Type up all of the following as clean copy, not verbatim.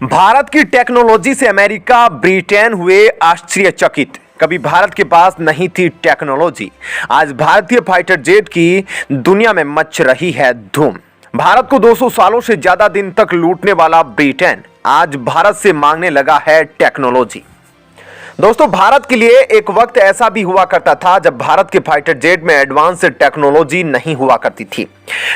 भारत की टेक्नोलॉजी से America Britain हुए आश्चर्यचकित। कभी भारत के पास नहीं थी टेक्नोलॉजी, आज भारतीय फाइटर जेट की दुनिया में मच रही है धूम। भारत को 200 सालों से ज्यादा दिन तक लूटने वाला ब्रिटेन आज भारत से मांगने लगा है टेक्नोलॉजी। दोस्तों, भारत के लिए एक वक्त ऐसा भी हुआ करता था जब भारत के फाइटर जेट में एडवांस टेक्नोलॉजी नहीं हुआ करती थी।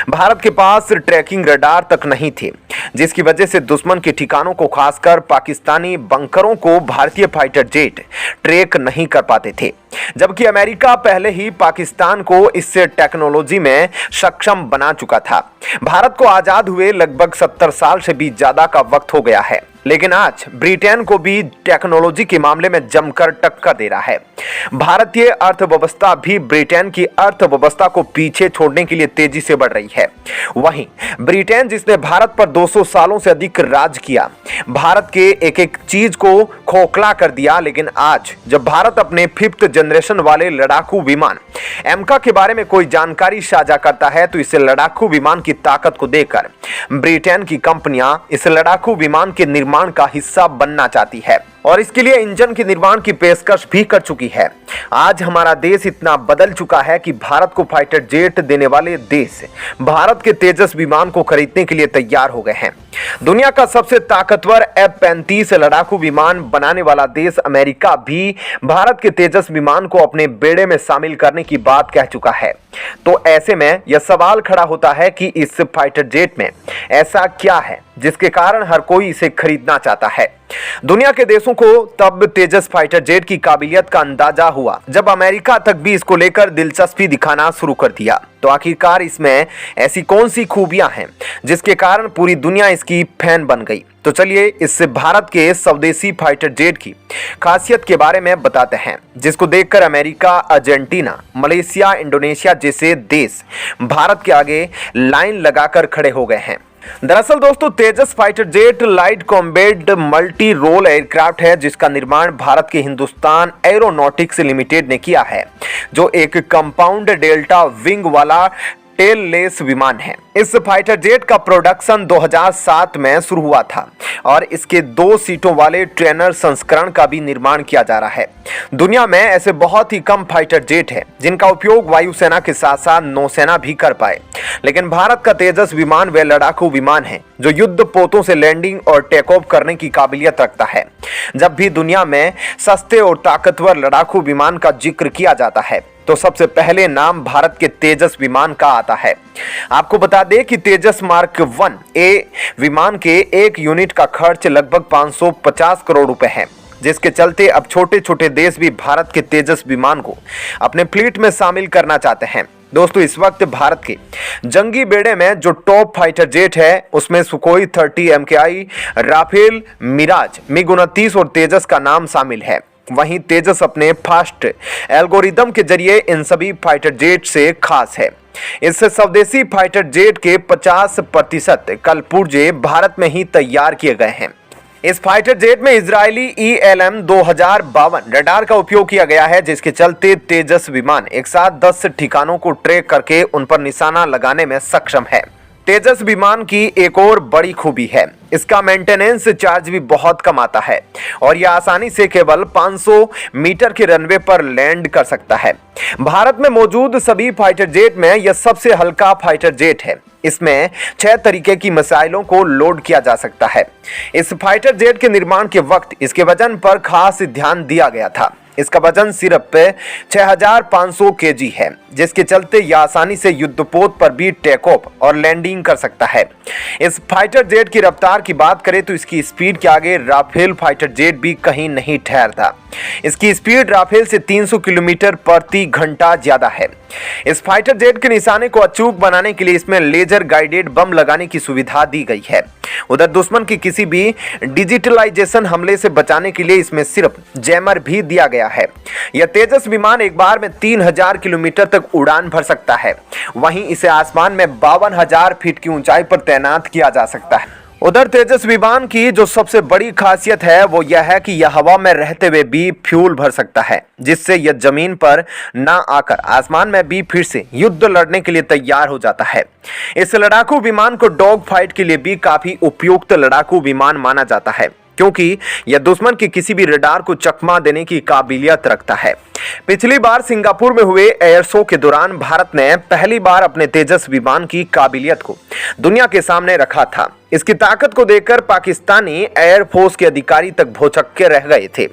भारत के पास ट्रैकिंग रडार तक नहीं थे, जिसकी वजह से दुश्मन के ठिकानों को, खासकर पाकिस्तानी बंकरों को भारतीय फाइटर जेट ट्रैक नहीं कर पाते थे। जबकि अमेरिका पहले ही पाकिस्तान को इससे टेक्नोलॉजी में सक्षम बना चुका था। भारत को आजाद हुए लगभग 70 साल से भी ज्यादा का वक्त हो गया है, लेकिन आज ब्रिटेन को भी टेक्नोलॉजी के मामले में जमकर टक्कर दे रहा है। भारतीय अर्थव्यवस्था भी ब्रिटेन की अर्थव्यवस्था को पीछे छोड़ने के लिए तेजी से बढ़ रही है। वहीं ब्रिटेन, जिसने भारत पर 200 सालों से अधिक राज किया, भारत के एक एक चीज को खोखला कर दिया, लेकिन आज जब भारत अपने 5th जनरेशन वाले लड़ाकू विमान एमका के बारे में कोई जानकारी साझा करता है, तो इस लड़ाकू विमान की ताकत को देखकर ब्रिटेन की कंपनियां इस लड़ाकू विमान के निर्माण का हिस्सा बनना चाहती है और इसके लिए इंजन के निर्माण की पेशकश भी कर चुकी है। आज हमारा देश इतना बदल चुका है कि भारत को फाइटर जेट देने वाले देश भारत के तेजस विमान को खरीदने के लिए तैयार हो गए हैं। दुनिया का सबसे ताकतवर F-35 लड़ाकू विमान बनाने वाला देश अमेरिका भी भारत के तेजस विमान को अपने बेड़े में शामिल करने की बात कह चुका है। तो ऐसे में यह सवाल खड़ा होता है कि इस फाइटर जेट में ऐसा क्या है जिसके कारण हर कोई इसे खरीदना चाहता है। दुनिया के देशों को तब तेजस फाइटर जेट की काबिलियत का अंदाजा हुआ जब अमेरिका तक भी इसको लेकर दिलचस्पी दिखाना शुरू कर दिया। तो आखिरकार इसमें ऐसी कौन सी खूबियां हैं जिसके कारण पूरी दुनिया इसकी फैन बन गई। तो चलिए इस भारत के स्वदेशी फाइटर जेट की खासियत के बारे में बताते हैं, जिसको देखकर अमेरिका, अर्जेंटीना, मलेशिया, इंडोनेशिया जैसे देश भारत के आगे लाइन लगाकर खड़े हो गए हैं। दरअसल दोस्तों, Tejas fighter jet light combat multi role aircraft है, जिसका निर्माण भारत के हिंदुस्तान एरोनॉटिक्स लिमिटेड ने किया है, जो एक कंपाउंड डेल्टा विंग वाला टेल लेस विमान है। इस फाइटर जेट का प्रोडक्शन 2007 में शुरू हुआ था और इसके 2 सीटों वाले ट्रेनर संस्करण का भी निर्माण किया जा रहा है। दुनिया में ऐसे बहुत ही कम फाइटर जेट हैं जिनका उपयोग वायुसेना के साथ साथ नौसेना भी कर पाए, लेकिन भारत का तेजस विमान वह लड़ाकू विमान है जो युद्ध पोतों से लैंडिंग और टेक ऑफ करने की काबिलियत रखता है। जब भी दुनिया में सस्ते और ताकतवर लड़ाकू विमान का जिक्र किया जाता है तो सबसे पहले नाम भारत के तेजस विमान का आता है। आपको बता दें कि तेजस मार्क 1A विमान के एक यूनिट का खर्च लगभग 550 करोड़ रुपए है, जिसके चलते अब छोटे छोटे देश भी भारत के तेजस विमान को अपने फ्लीट में शामिल करना चाहते हैं। दोस्तों, इस वक्त भारत के जंगी बेड़े में जो टॉप फाइटर जेट है उसमें Sukhoi 30 MKI, Rafale, Miraj, MiG-29 और तेजस का नाम शामिल है। वहीं तेजस अपने फास्ट एल्गोरिदम के जरिए इन सभी फाइटर जेट से खास है। इस स्वदेशी फाइटर जेट के 50% कल पुर्जे भारत में ही तैयार किए गए हैं। इस फाइटर जेट में इजरायली ELM 2052 रडार का उपयोग किया गया है, जिसके चलते तेजस विमान एक साथ 10 ठिकानों को ट्रैक करके उन पर निशाना लगाने में सक्षम है। तेजस विमान की एक और बड़ी खूबी है, इसका मेंटेनेंस चार्ज भी बहुत कम आता है और यह आसानी से केवल 500 मीटर के रनवे पर लैंड कर सकता है। भारत में मौजूद सभी फाइटर जेट में यह सबसे हल्का फाइटर जेट है। इसमें 6 तरीके की मिसाइलों को लोड किया जा सकता है। इस फाइटर जेट के निर्माण के वक्त इसके वजन पर खास ध्यान दिया गया था। इसका वजन सिर्फ 6500 kg है, जिसके चलते यह आसानी से युद्धपोत पर भी टेक ऑफ और लैंडिंग कर सकता है। इस फाइटर जेट की रफ्तार की बात करें तो इसकी स्पीड के आगे राफेल फाइटर जेट भी कहीं नहीं ठहरता। इसकी स्पीड राफेल से 300 किलोमीटर प्रति घंटा ज्यादा है। इस फाइटर जेट के निशाने को अचूक बनाने के लिए इसमें लेजर गाइडेड बम लगाने की सुविधा दी गई है। उधर दुश्मन की किसी भी डिजिटलाइजेशन हमले से बचाने के लिए इसमें सिर्फ जैमर भी दिया गया है। यह तेजस विमान एक बार में 3000 किलोमीटर तक उड़ान भर सकता है। वहीं इसे आसमान में 52,000 फीट की ऊंचाई पर तैनात किया जा सकता है। उधर तेजस विमान की जो सबसे बड़ी खासियत है वो यह है कि यह हवा में रहते हुए भी फ्यूल भर सकता है, जिससे यह जमीन पर ना आकर आसमान में भी फिर से युद्ध लड़ने के लिए तैयार हो जाता है। इस लड़ाकू विमान को डॉग फाइट के लिए भी काफी उपयुक्त लड़ाकू विमान माना जाता है, क्योंकि यह दुश्मन के किसी भी रडार को चकमा देने की काबिलियत रखता है। पिछली बार सिंगापुर में हुए एयर शो के दौरान भारत ने पहली बार अपने तेजस विमान की काबिलियत को दुनिया के सामने रखा था। इसकी ताकत को देखकर पाकिस्तानी एयरफोर्स के अधिकारी तक भौचक्के रह गए थे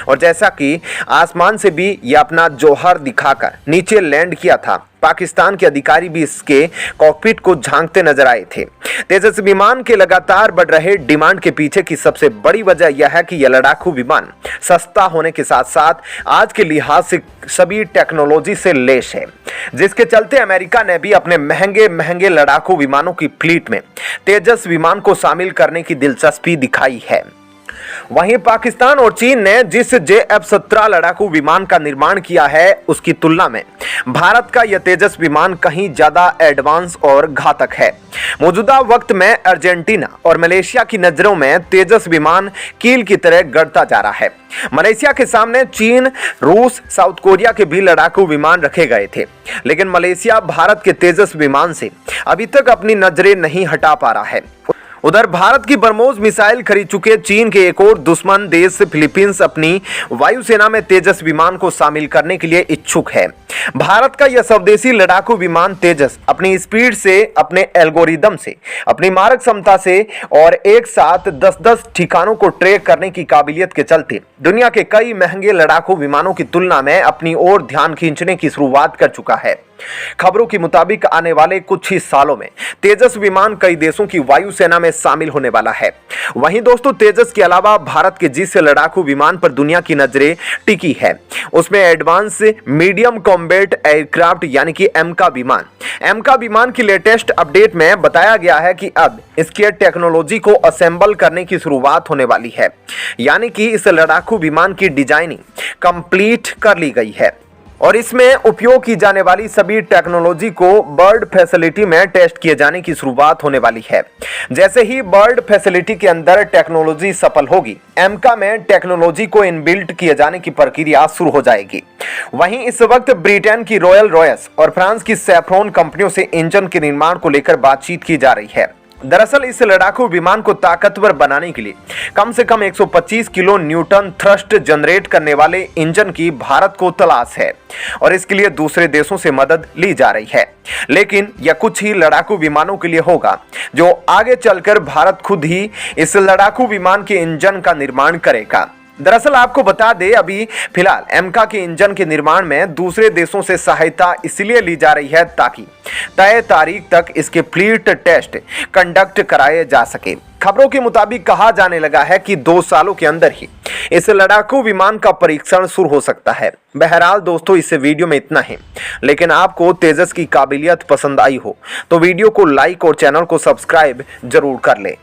और जैसा कि आसमान से भी यह अपना जौहर दिखाकर नीचे लैंड किया था, पाकिस्तान के अधिकारी भी इसके कॉकपिट को झांकते नजर आए थे। तेजस विमान के लगातार बढ़ रहे डिमांड के पीछे की सबसे बड़ी वजह यह है कि यह लड़ाकू विमान सस्ता होने के साथ साथ आज के लिहाज से सभी टेक्नोलॉजी से लैस है, जिसके चलते अमेरिका ने भी अपने महंगे महंगे लड़ाकू विमानों की फ्लीट में तेजस विमान को शामिल करने की दिलचस्पी दिखाई है। वहीं पाकिस्तान और चीन ने जिस JF-17 लड़ाकू विमान का निर्माण किया है उसकी तुलना में भारत का यह तेजस विमान कहीं ज्यादा एडवांस और घातक है। मौजूदा वक्त में अर्जेंटीना और मलेशिया की नजरों में तेजस विमान कील की तरह गड़ता जा रहा है। मलेशिया के सामने चीन, रूस, साउथ कोरिया के भी लड़ाकू विमान रखे गए थे, लेकिन मलेशिया भारत के तेजस विमान से अभी तक अपनी नजरें नहीं हटा पा रहा है। उधर भारत की ब्रह्मोस मिसाइल खरीद चुके चीन के एक और दुश्मन देश फिलीपींस अपनी वायुसेना में तेजस विमान को शामिल करने के लिए इच्छुक है। भारत का यह स्वदेशी लड़ाकू विमान तेजस अपनी स्पीड से, अपने एल्गोरिदम से, अपनी मारक क्षमता से और एक साथ 10-10 ठिकानों को ट्रैक करने की काबिलियत के चलते दुनिया के कई महंगे लड़ाकू विमानों की तुलना में अपनी ओर ध्यान खींचने की शुरुआत कर चुका है। खबरों के मुताबिक आने वाले कुछ ही सालों में तेजस विमान कई देशों की वायुसेना में शामिल होने वाला है। वहीं दोस्तों, तेजस के अलावा भारत के जिस लड़ाकू विमान पर दुनिया की नजरें टिकी है उसमें एडवांस मीडियम कॉम्बैट एयरक्राफ्ट यानी कि एमका विमान की लेटेस्ट अपडेट में बताया गया है कि अब इसके टेक्नोलॉजी को असेंबल करने की शुरुआत होने वाली है, यानी कि इस लड़ाकू विमान की डिजाइनिंग कंप्लीट कर ली गई है और इसमें उपयोग की जाने वाली सभी टेक्नोलॉजी को बर्ड फैसिलिटी में टेस्ट किए जाने की शुरुआत होने वाली है। जैसे ही बर्ड फैसिलिटी के अंदर टेक्नोलॉजी सफल होगी, एमका में टेक्नोलॉजी को इनबिल्ट किए जाने की प्रक्रिया शुरू हो जाएगी। वहीं इस वक्त ब्रिटेन की रॉयल रॉयस और फ्रांस की सैफ्रॉन कंपनियों से इंजन के निर्माण को लेकर बातचीत की जा रही है। दरअसल इस लड़ाकू विमान को ताकतवर बनाने के लिए कम से कम 125 किलो न्यूटन थ्रस्ट जनरेट करने वाले इंजन की भारत को तलाश है और इसके लिए दूसरे देशों से मदद ली जा रही है। लेकिन यह कुछ ही लड़ाकू विमानों के लिए होगा जो आगे चलकर भारत खुद ही इस लड़ाकू विमान के इंजन का निर्माण करेगा। दरअसल आपको बता दें, अभी फिलहाल एमका के इंजन के निर्माण में दूसरे देशों से सहायता इसलिए ली जा रही है ताकि तय तारीख तक इसके फ्लीट टेस्ट कंडक्ट कराए जा सके। खबरों के मुताबिक कहा जाने लगा है कि 2 सालों के अंदर ही इस लड़ाकू विमान का परीक्षण शुरू हो सकता है। बहरहाल दोस्तों, इस वीडियो में इतना ही, लेकिन आपको तेजस की काबिलियत पसंद आई हो तो वीडियो को लाइक और चैनल को सब्सक्राइब जरूर कर ले।